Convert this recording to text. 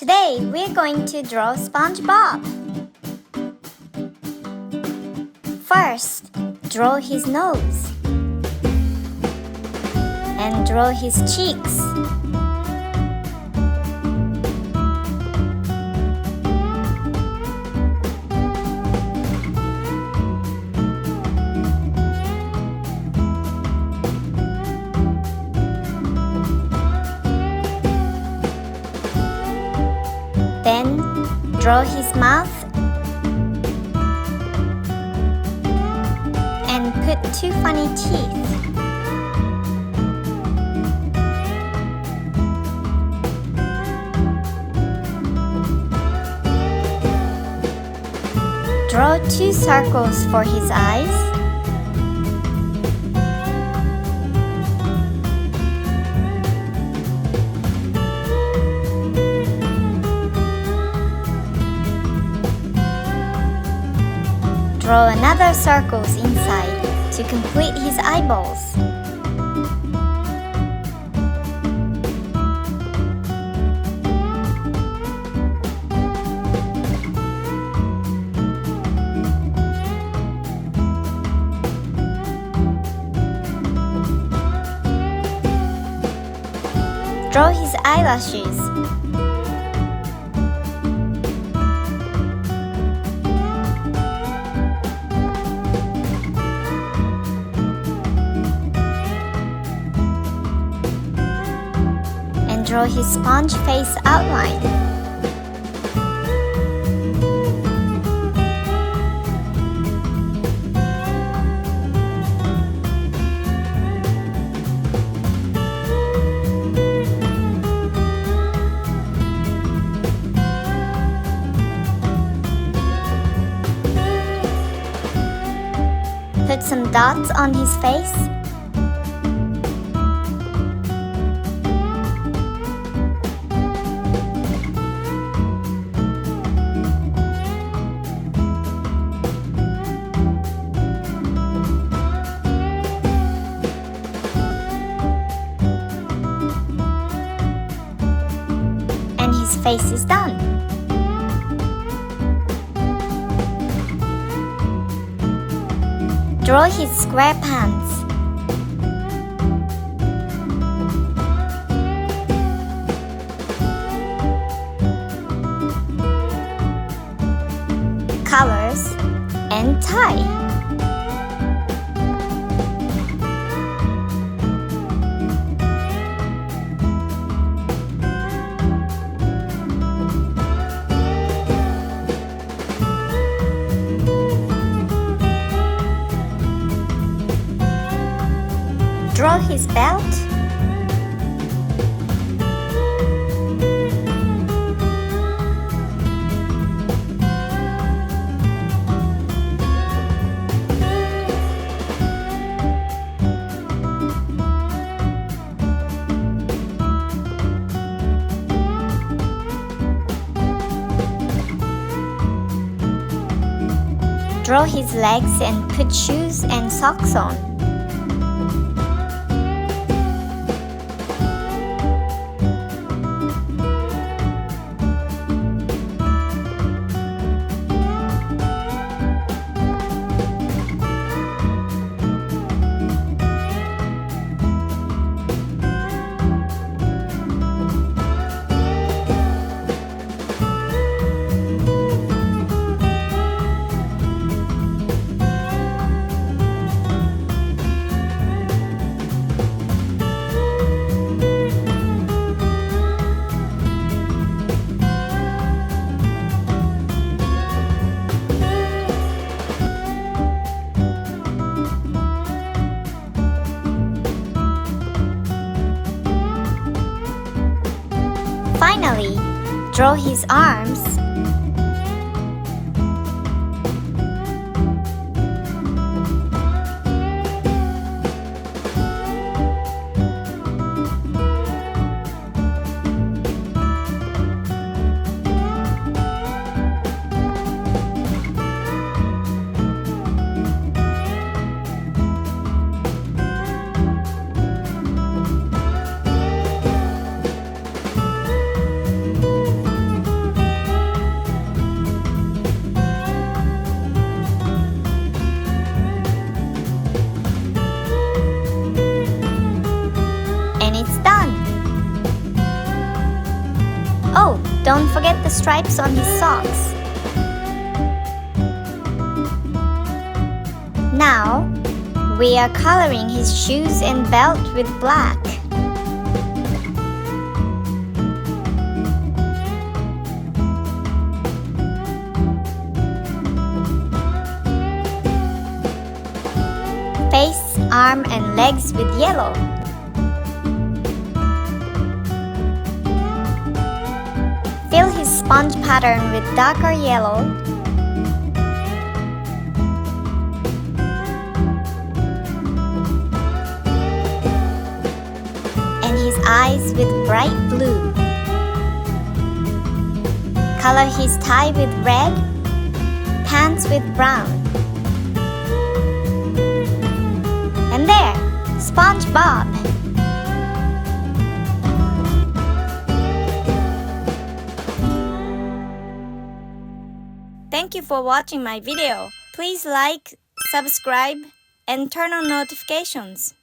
Today we're going to draw SpongeBob. First, draw his nose and draw his cheeks. Then, draw his mouth and put two funny teeth. Draw two circles for his eyes. Draw another circles inside to complete his eyeballs. Draw his eyelashes. And draw his sponge face outline. Put some dots on his face. And his face is done. Draw his square pants. Colors and tie. Draw his belt. Draw his legs and put shoes and socks on. Finally, draw his arms. Done! Oh, don't forget the stripes on his socks. Now, we are coloring his shoes and belt with black. Face, arm, and legs with yellow. Fill his sponge pattern with darker yellow. And his eyes with bright blue. Color his tie with red, pants with brown. And there, Spongebob! Thank you for watching my video. Please like, subscribe, and turn on notifications.